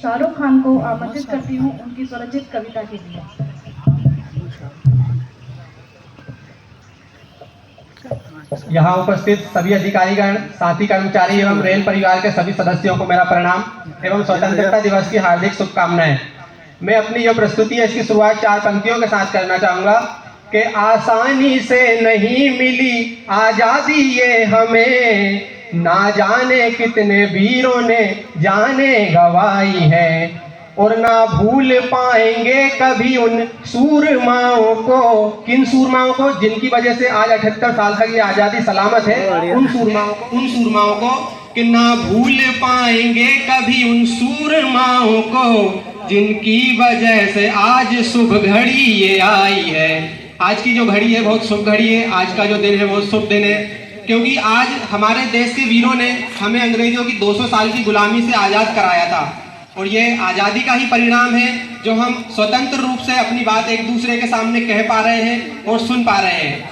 शाहरुख खान को आमंत्रित करती हूँ उनकी स्वरचित कविता के लिए। यहाँ उपस्थित सभी अधिकारीगण, साथी कर्मचारी एवं रेल परिवार के सभी सदस्यों को मेरा प्रणाम एवं स्वतंत्रता दिवस की हार्दिक शुभकामनाएं। मैं अपनी जो प्रस्तुति है इसकी शुरुआत 4 पंक्तियों के साथ करना चाहूँगा कि आसानी से नहीं मिली आज़ादी ये हमें, ना जाने कितने वीरों ने जाने गंवाई है, और ना भूल पाएंगे कभी उन सूरमाओं को। किन सूरमाओं को? जिनकी वजह से आज 78 साल तक ये आज़ादी सलामत है। उन सूरमाओं को कि ना भूल पाएंगे कभी उन सूरमाओं को, जिनकी वजह से आज शुभ घड़ी ये आई है। आज की जो घड़ी है बहुत शुभ घड़ी है। आज का जो दिन है बहुत शुभ दिन है, क्योंकि आज हमारे देश के वीरों ने हमें अंग्रेजों की 200 साल की गुलामी से आज़ाद कराया था, और ये आज़ादी का ही परिणाम है जो हम स्वतंत्र रूप से अपनी बात एक दूसरे के सामने कह पा रहे हैं और सुन पा रहे हैं।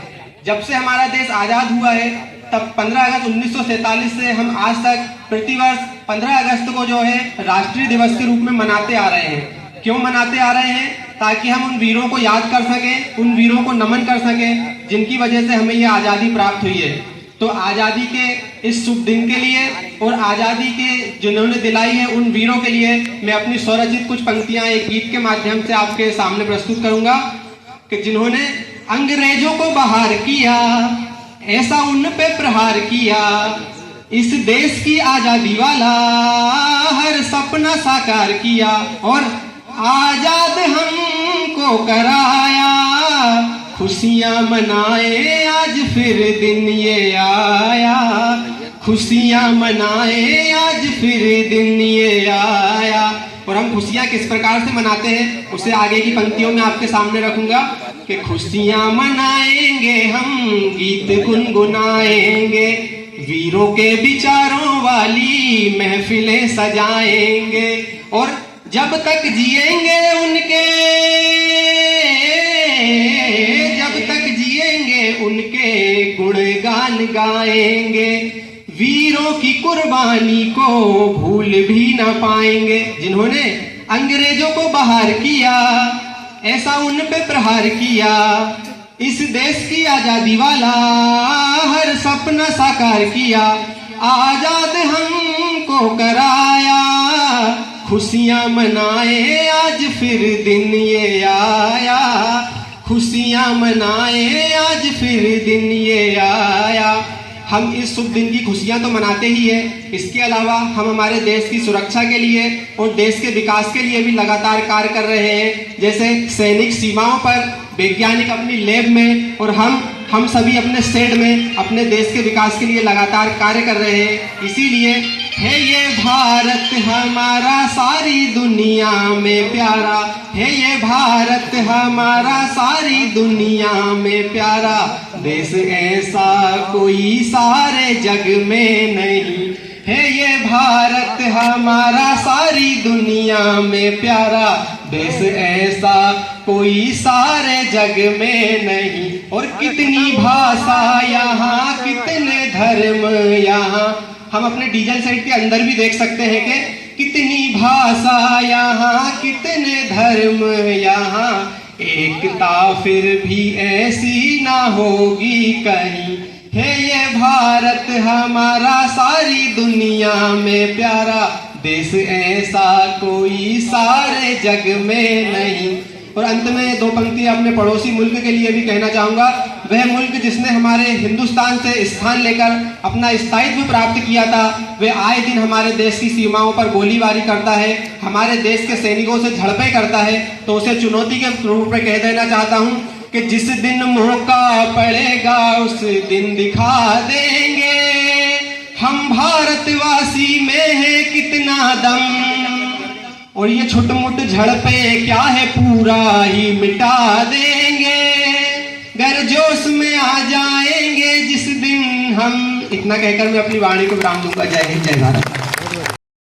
जब से हमारा देश आज़ाद हुआ है तब 15 अगस्त 1947 से हम आज तक प्रतिवर्ष 15 अगस्त को जो है राष्ट्रीय दिवस के रूप में मनाते आ रहे हैं। क्यों मनाते आ रहे हैं? ताकि हम उन वीरों को याद कर सकें, उन वीरों को नमन कर सकें जिनकी वजह से हमें ये आज़ादी प्राप्त हुई है। तो आज़ादी के इस शुभ दिन के लिए और आज़ादी के जिन्होंने दिलाई है उन वीरों के लिए मैं अपनी स्वरचित कुछ पंक्तियां एक गीत के माध्यम से आपके सामने प्रस्तुत करूंगा कि जिन्होंने अंग्रेजों को बाहर किया, ऐसा उन पे प्रहार किया, इस देश की आज़ादी वाला हर सपना साकार किया, और आज़ाद हमको कराया, खुशियां मनाए आज फिर दिन ये आया, खुशियां मनाए आज फिर दिन ये आया। और हम खुशियां किस प्रकार से मनाते हैं उसे आगे की पंक्तियों में आपके सामने रखूंगा कि खुशियां मनाएंगे हम, गीत गुनगुनाएंगे, वीरों के विचारों वाली महफिलें सजाएंगे, और जब तक जिएंगे उनके गुणगान गाएंगे, वीरों की कुर्बानी को भूल भी ना पाएंगे। जिन्होंने अंग्रेजों को बाहर किया, ऐसा उन पे प्रहार किया, इस देश की आज़ादी वाला हर सपना साकार किया, आज़ाद हमको कराया, खुशियां मनाए आज फिर दिन ये आया, खुशियां मनाए आज फिर दिन ये आया। हम इस शुभ दिन की खुशियां तो मनाते ही हैं, इसके अलावा हम हमारे देश की सुरक्षा के लिए और देश के विकास के लिए भी लगातार कार्य कर रहे हैं। जैसे सैनिक सीमाओं पर, वैज्ञानिक अपनी लैब में, और हम सभी अपने शेड में अपने देश के विकास के लिए लगातार कार्य कर रहे हैं। इसीलिए है ये भारत हमारा सारी दुनिया में प्यारा, है ये भारत हमारा सारी दुनिया में प्यारा, देश ऐसा कोई सारे जग में नहीं, है ये भारत हमारा सारी दुनिया में प्यारा, देश ऐसा कोई सारे जग में नहीं। और कितनी भाषा यहाँ, कितने धर्म यहाँ, हम अपने डीजल साइड के अंदर भी देख सकते हैं कि कितनी भाषा यहाँ, कितने धर्म यहाँ, एकता फिर भी ऐसी ना होगी कहीं, है ये भारत हमारा सारी दुनिया में प्यारा, देश ऐसा कोई सारे जग में नहीं। और अंत में 2 पंक्तियां अपने पड़ोसी मुल्क के लिए भी कहना चाहूंगा। वह मुल्क जिसने हमारे हिंदुस्तान से स्थान लेकर अपना स्थायित्व प्राप्त किया था, वह आए दिन हमारे देश की सीमाओं पर गोलीबारी करता है, हमारे देश के सैनिकों से झड़पें करता है, तो उसे चुनौती के रूप में कह देना चाहता हूं कि जिस दिन मौका पड़ेगा उस दिन दिखा देंगे, हम भारतवासी में है कितना दम, और ये छोटे मोटे झड़पे क्या है पूरा ही मिटा देंगे, गर्जोश में आ जाएंगे जिस दिन हम। इतना कहकर मैं अपनी वाणी को विराम दूंगा। जय हिंद, जय भारत।